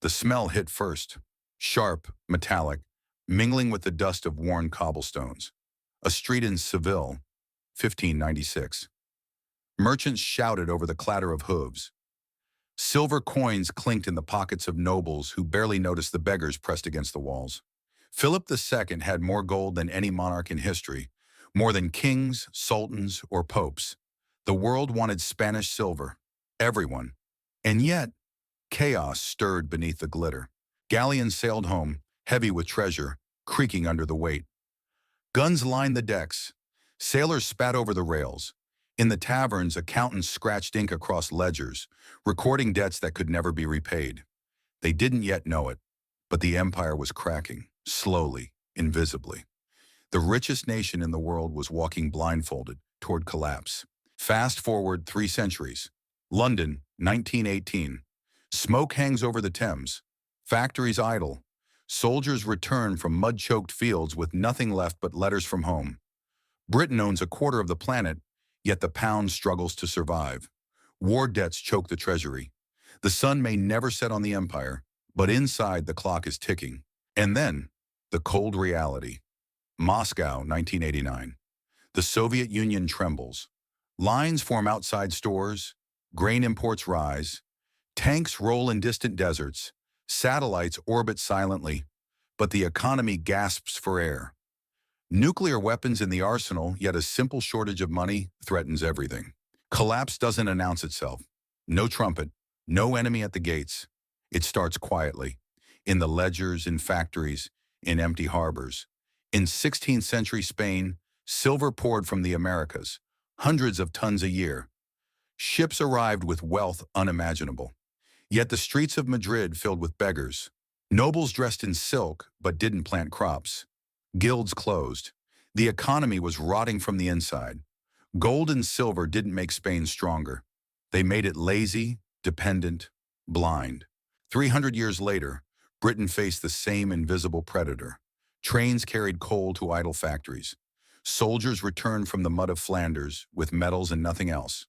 The smell hit first, sharp, metallic, mingling with the dust of worn cobblestones. A street in Seville, 1596. Merchants shouted over the clatter of hooves. Silver coins clinked in the pockets of nobles who barely noticed the beggars pressed against the walls. Philip II had more gold than any monarch in history, more than kings, sultans, or popes. The world wanted Spanish silver. Everyone. And yet, chaos stirred beneath the glitter. Galleons sailed home, heavy with treasure, creaking under the weight. Guns lined the decks. Sailors spat over the rails. In the taverns, accountants scratched ink across ledgers, recording debts that could never be repaid. They didn't yet know it, but the empire was cracking, slowly, invisibly. The richest nation in the world was walking blindfolded toward collapse. Fast forward 3 centuries. London, 1918. Smoke hangs over the Thames. Factories idle. Soldiers return from mud-choked fields with nothing left but letters from home. Britain owns a quarter of the planet, yet the pound struggles to survive. War debts choke the treasury. The sun may never set on the empire, but inside the clock is ticking. And then, the cold reality. Moscow, 1989. The Soviet Union trembles. Lines form outside stores. Grain imports rise. Tanks roll in distant deserts. Satellites orbit silently, but the economy gasps for air. Nuclear weapons in the arsenal, yet a simple shortage of money threatens everything. Collapse doesn't announce itself. No trumpet, no enemy at the gates. It starts quietly, in the ledgers, in factories, in empty harbors. In 16th century Spain, silver poured from the Americas, hundreds of tons a year. Ships arrived with wealth unimaginable. Yet the streets of Madrid filled with beggars. Nobles dressed in silk but didn't plant crops. Guilds closed. The economy was rotting from the inside. Gold and silver didn't make Spain stronger. They made it lazy, dependent, blind. 300 years later, Britain faced the same invisible predator. Trains carried coal to idle factories. Soldiers returned from the mud of Flanders with medals and nothing else.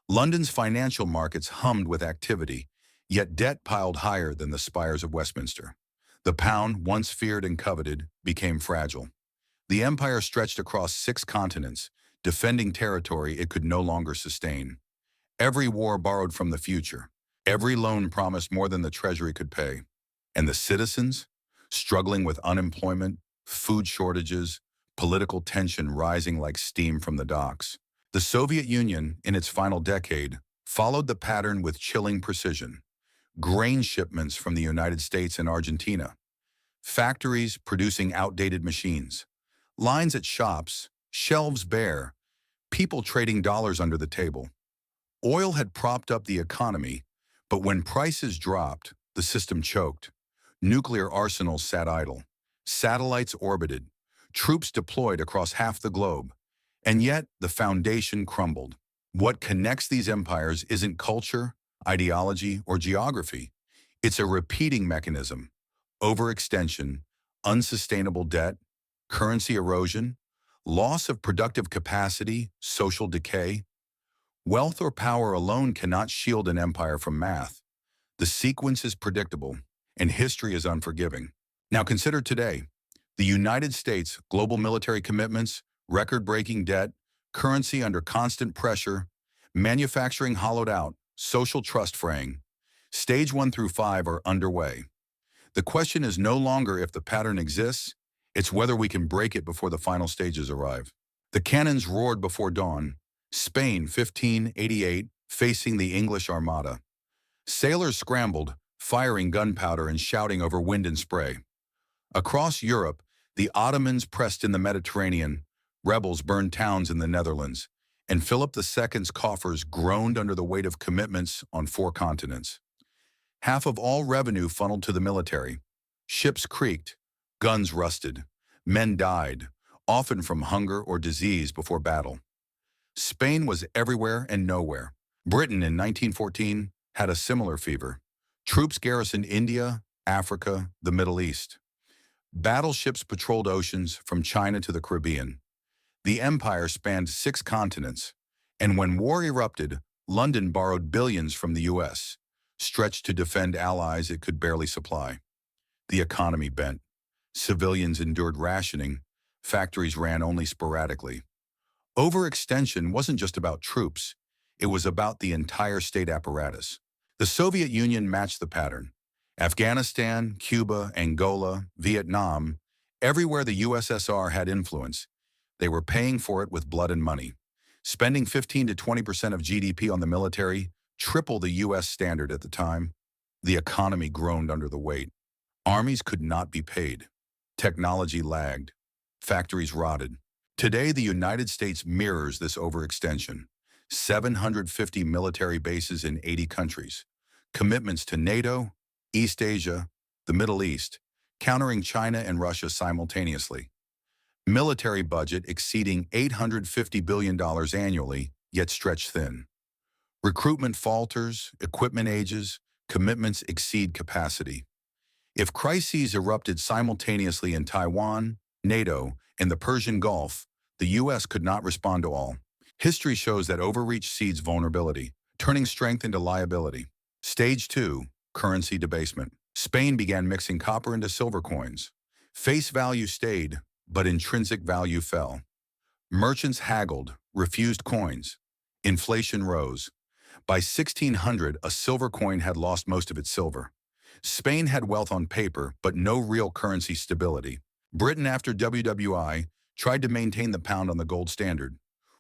London's financial markets hummed with activity, yet debt piled higher than the spires of Westminster. The pound, once feared and coveted, became fragile. The empire stretched across 6 continents, defending territory it could no longer sustain. Every war borrowed from the future. Every loan promised more than the treasury could pay. And the citizens, struggling with unemployment, food shortages, political tension rising like steam from the docks. The Soviet Union, in its final decade, followed the pattern with chilling precision. Grain shipments from the United States and Argentina. Factories producing outdated machines. Lines at shops, shelves bare, people trading dollars under the table. Oil had propped up the economy, but when prices dropped, the system choked. Nuclear arsenals sat idle. Satellites orbited. Troops deployed across half the globe. And yet, the foundation crumbled. What connects these empires isn't culture, ideology, or geography. It's a repeating mechanism. Overextension, unsustainable debt, currency erosion, loss of productive capacity, social decay. Wealth or power alone cannot shield an empire from math. The sequence is predictable, and history is unforgiving. Now consider today. The United States, global military commitments, record-breaking debt, currency under constant pressure, manufacturing hollowed out, social trust fraying. Stage 1 through 5 are underway. The question is no longer if the pattern exists, it's whether we can break it before the final stages arrive. The cannons roared before dawn. Spain, 1588, facing the English Armada. Sailors scrambled, firing gunpowder and shouting over wind and spray. Across Europe, the Ottomans pressed in the Mediterranean, rebels burned towns in the Netherlands, and Philip II's coffers groaned under the weight of commitments on 4 continents. Half of all revenue funneled to the military. Ships creaked, guns rusted, men died, often from hunger or disease before battle. Spain was everywhere and nowhere. Britain in 1914 had a similar fever. Troops garrisoned India, Africa, the Middle East. Battleships patrolled oceans from China to the Caribbean. The empire spanned 6 continents, and when war erupted, London borrowed billions from the US. stretched to defend allies it could barely supply. The economy bent. Civilians endured rationing. Factories ran only sporadically. Overextension wasn't just about troops. It was about the entire state apparatus. The Soviet Union matched the pattern. Afghanistan, Cuba, Angola, Vietnam, everywhere the USSR had influence, they were paying for it with blood and money. Spending 15 to 20% of GDP on the military, triple the US standard at the time. The economy groaned under the weight. Armies could not be paid. Technology lagged. Factories rotted. Today, the United States mirrors this overextension. 750 military bases in 80 countries. Commitments to NATO, East Asia, the Middle East, countering China and Russia simultaneously. Military budget exceeding $850 billion annually, yet stretched thin. Recruitment falters, equipment ages, commitments exceed capacity. If crises erupted simultaneously in Taiwan, NATO, and the Persian Gulf, the U.S. could not respond to all. History shows that overreach seeds vulnerability, turning strength into liability. Stage 2, currency debasement. Spain began mixing copper into silver coins. Face value stayed, but intrinsic value fell. Merchants haggled, refused coins. Inflation rose. By 1600, a silver coin had lost most of its silver. Spain had wealth on paper, but no real currency stability. Britain, after WWI, tried to maintain the pound on the gold standard.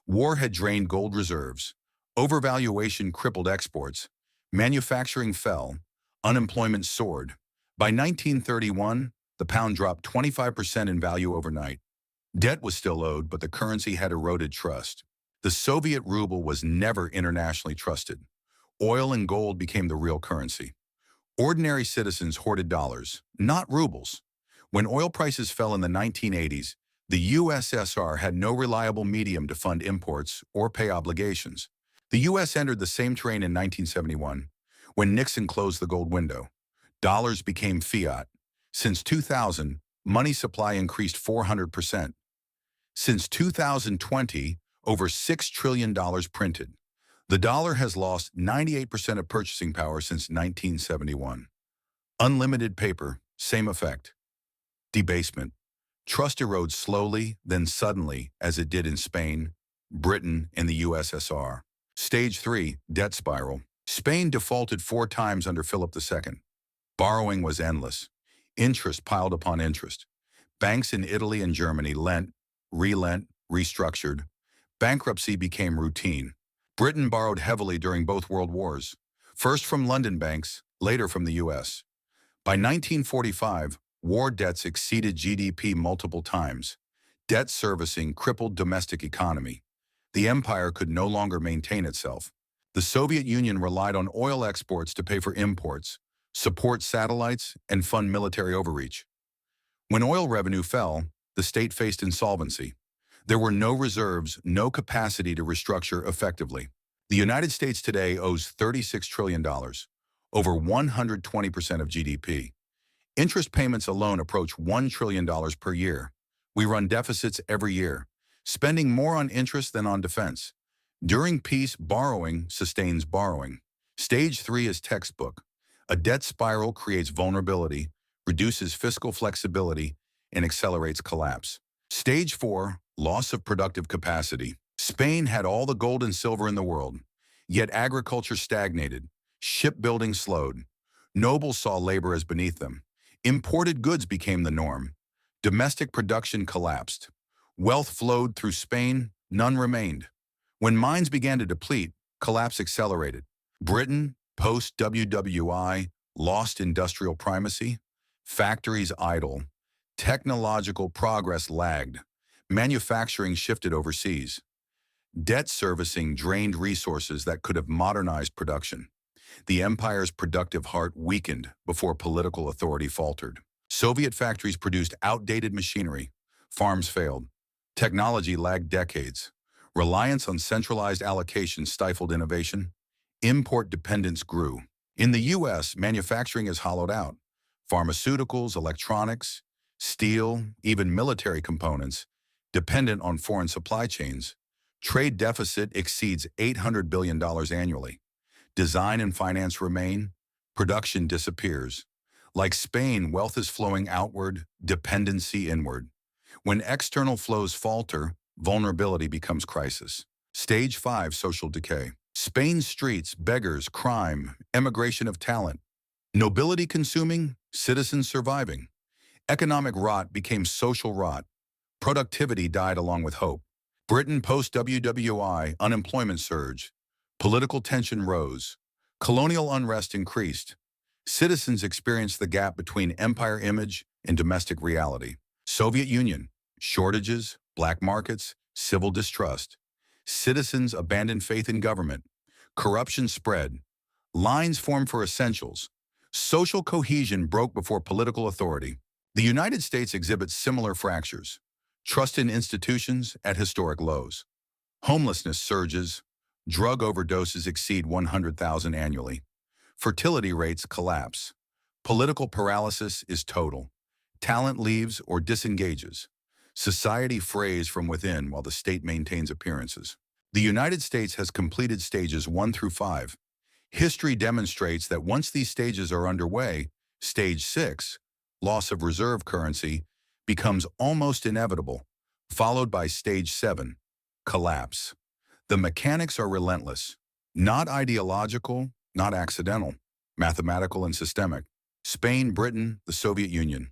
War had drained gold reserves. Overvaluation crippled exports. Manufacturing fell. Unemployment soared. By 1931, the pound dropped 25% in value overnight. Debt was still owed, but the currency had eroded trust. The Soviet ruble was never internationally trusted. Oil and gold became the real currency. Ordinary citizens hoarded dollars, not rubles. When oil prices fell in the 1980s, the USSR had no reliable medium to fund imports or pay obligations. The U.S. entered the same terrain in 1971, when Nixon closed the gold window. Dollars became fiat. Since 2000, money supply increased 400%. Since 2020, over $6 trillion printed. The dollar has lost 98% of purchasing power since 1971. Unlimited paper, same effect. Debasement. Trust erodes slowly, then suddenly, as it did in Spain, Britain, and the USSR. Stage 3, debt spiral. Spain defaulted 4 times under Philip II. Borrowing was endless. Interest piled upon interest. Banks in Italy and Germany lent, relent, restructured. Bankruptcy became routine. Britain borrowed heavily during both World Wars, first from London banks, later from the U.S. By 1945, war debts exceeded GDP multiple times. Debt servicing crippled domestic economy. The empire could no longer maintain itself. The Soviet Union relied on oil exports to pay for imports, support satellites, and fund military overreach. When oil revenue fell, the state faced insolvency. There were no reserves, no capacity to restructure effectively. The United States today owes $36 trillion, over 120% of GDP. Interest payments alone approach $1 trillion per year. We run deficits every year, spending more on interest than on defense. During peace, borrowing sustains borrowing. Stage 3 is textbook. A debt spiral creates vulnerability, reduces fiscal flexibility, and accelerates collapse. Stage 4, loss of productive capacity. Spain had all the gold and silver in the world, yet agriculture stagnated, shipbuilding slowed. Nobles saw labor as beneath them. Imported goods became the norm. Domestic production collapsed. Wealth flowed through Spain, none remained. When mines began to deplete, collapse accelerated. Britain, post-WWI, lost industrial primacy. Factories idle. Technological progress lagged. Manufacturing shifted overseas. Debt servicing drained resources that could have modernized production. The empire's productive heart weakened before political authority faltered. Soviet factories produced outdated machinery. Farms failed. Technology lagged decades. Reliance on centralized allocation stifled innovation. Import dependence grew. In the U.S., manufacturing is hollowed out. Pharmaceuticals, electronics, steel, even military components, dependent on foreign supply chains. Trade deficit exceeds $800 billion annually. Design and finance remain, production disappears. Like Spain, wealth is flowing outward, dependency inward. When external flows falter, vulnerability becomes crisis. Stage 5, social decay. Spain's streets, beggars, crime, emigration of talent. Nobility consuming, citizens surviving. Economic rot became social rot. Productivity died along with hope. Britain post-WWI, unemployment surge. Political tension rose. Colonial unrest increased. Citizens experienced the gap between empire image and domestic reality. Soviet Union, shortages, black markets, civil distrust. Citizens abandoned faith in government. Corruption spread. Lines formed for essentials. Social cohesion broke before political authority. The United States exhibits similar fractures. Trust in institutions at historic lows. Homelessness surges. Drug overdoses exceed 100,000 annually. Fertility rates collapse. Political paralysis is total. Talent leaves or disengages. Society frays from within while the state maintains appearances. The United States has completed stages 1 through 5. History demonstrates that once these stages are underway, stage 6, loss of reserve currency, becomes almost inevitable, followed by stage 7, collapse. The mechanics are relentless, not ideological, not accidental, mathematical and systemic. Spain, Britain, the Soviet Union.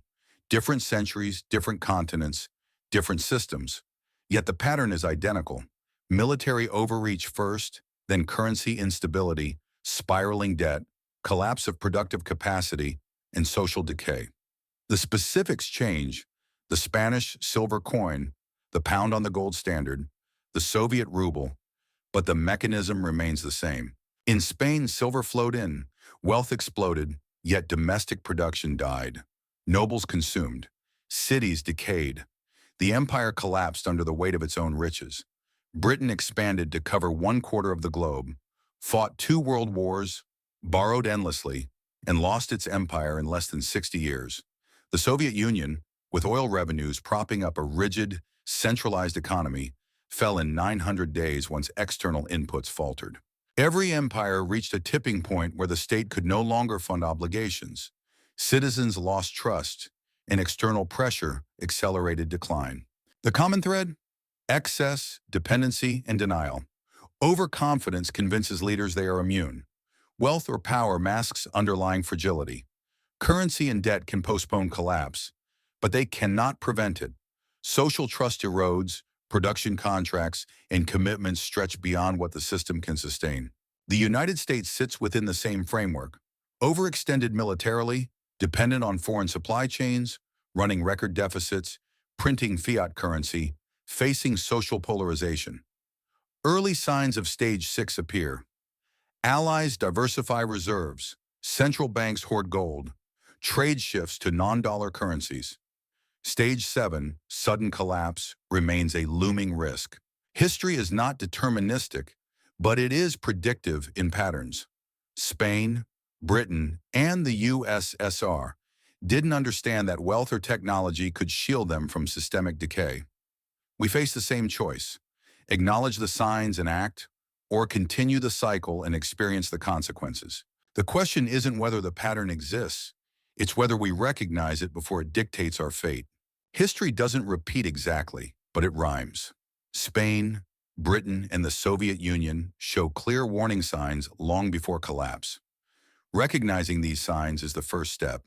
Different centuries, different continents, different systems. Yet the pattern is identical. Military overreach first, then currency instability, spiraling debt, collapse of productive capacity, and social decay. The specifics change: the Spanish silver coin, the pound on the gold standard, the Soviet ruble, but the mechanism remains the same. In Spain, silver flowed in, wealth exploded, yet domestic production died. Nobles consumed, cities decayed. The empire collapsed under the weight of its own riches. Britain expanded to cover 1/4 of the globe, fought 2 world wars, borrowed endlessly, and lost its empire in less than 60 years. The Soviet Union, with oil revenues propping up a rigid, centralized economy, fell in 900 days once external inputs faltered. Every empire reached a tipping point where the state could no longer fund obligations. Citizens lost trust, and external pressure accelerated decline. The common thread? Excess, dependency, and denial. Overconfidence convinces leaders they are immune. Wealth or power masks underlying fragility. Currency and debt can postpone collapse, but they cannot prevent it. Social trust erodes, production contracts, and commitments stretch beyond what the system can sustain. The United States sits within the same framework. Overextended militarily, dependent on foreign supply chains, running record deficits, printing fiat currency, facing social polarization. Early signs of stage 6 appear. Allies diversify reserves. Central banks hoard gold. Trade shifts to non-dollar currencies. Stage 7, sudden collapse, remains a looming risk. History is not deterministic, but it is predictive in patterns. Spain, Britain, and the USSR didn't understand that wealth or technology could shield them from systemic decay. We face the same choice: acknowledge the signs and act, or continue the cycle and experience the consequences. The question isn't whether the pattern exists, it's whether we recognize it before it dictates our fate. History doesn't repeat exactly, but it rhymes. Spain, Britain, and the Soviet Union show clear warning signs long before collapse. Recognizing these signs is the first step.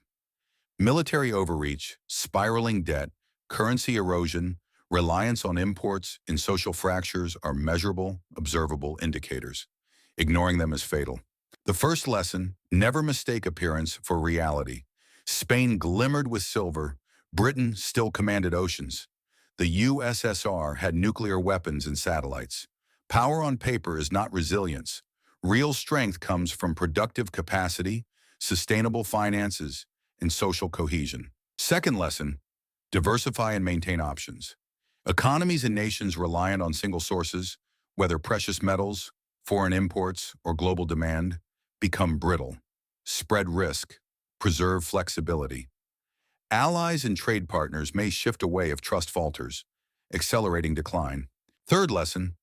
Military overreach, spiraling debt, currency erosion, reliance on imports, and social fractures are measurable, observable indicators. Ignoring them is fatal. The first lesson: never mistake appearance for reality. Spain glimmered with silver. Britain still commanded oceans. The USSR had nuclear weapons and satellites. Power on paper is not resilience. Real strength comes from productive capacity, sustainable finances, and social cohesion. Second lesson: diversify and maintain options. Economies and nations reliant on single sources, whether precious metals, foreign imports, or global demand, become brittle. Spread risk. Preserve flexibility. Allies and trade partners may shift away if trust falters, accelerating decline. Third lesson: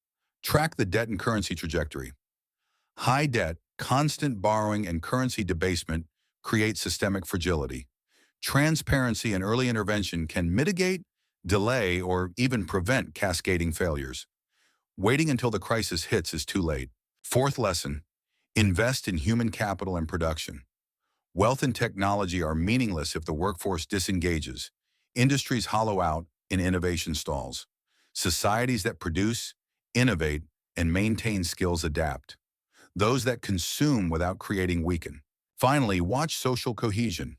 track the debt and currency trajectory. High debt, Constant borrowing and currency debasement create systemic fragility. Transparency and early intervention can mitigate, delay, or even prevent cascading failures. Waiting until the crisis hits is too late. Fourth lesson, invest in human capital and production. Wealth and technology are meaningless if the workforce disengages. Industries hollow out and innovation stalls. Societies that produce, innovate, and maintain skills adapt. Those that consume without creating weaken. Finally, watch social cohesion.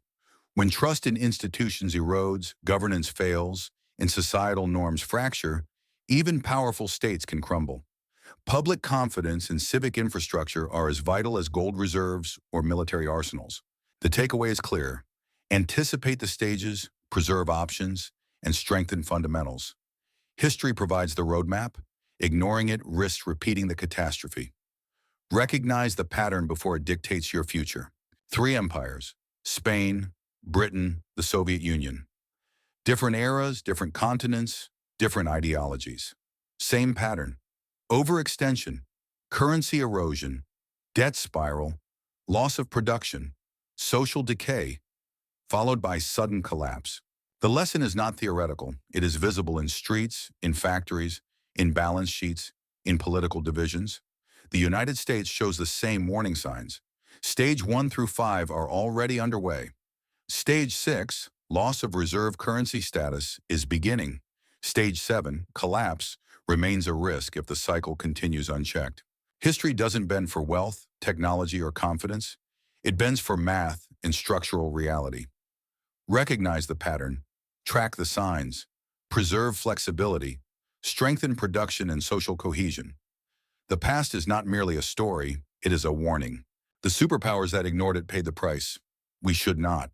When trust in institutions erodes, governance fails, and societal norms fracture, even powerful states can crumble. Public confidence and civic infrastructure are as vital as gold reserves or military arsenals. The takeaway is clear. Anticipate the stages, preserve options, and strengthen fundamentals. History provides the roadmap. Ignoring it risks repeating the catastrophe. Recognize the pattern before it dictates your future. Three empires: Spain, Britain, the Soviet Union. Different eras, different continents, different ideologies. Same pattern: overextension, currency erosion, debt spiral, loss of production, social decay, followed by sudden collapse. The lesson is not theoretical. It is visible in streets, in factories, in balance sheets, in political divisions. The United States shows the same warning signs. Stage 1 through 5 are already underway. Stage 6, loss of reserve currency status, is beginning. Stage 7, collapse, remains a risk if the cycle continues unchecked. History doesn't bend for wealth, technology, or confidence. It bends for math and structural reality. Recognize the pattern, track the signs, preserve flexibility, strengthen production and social cohesion. The past is not merely a story, it is a warning. The superpowers that ignored it paid the price. We should not.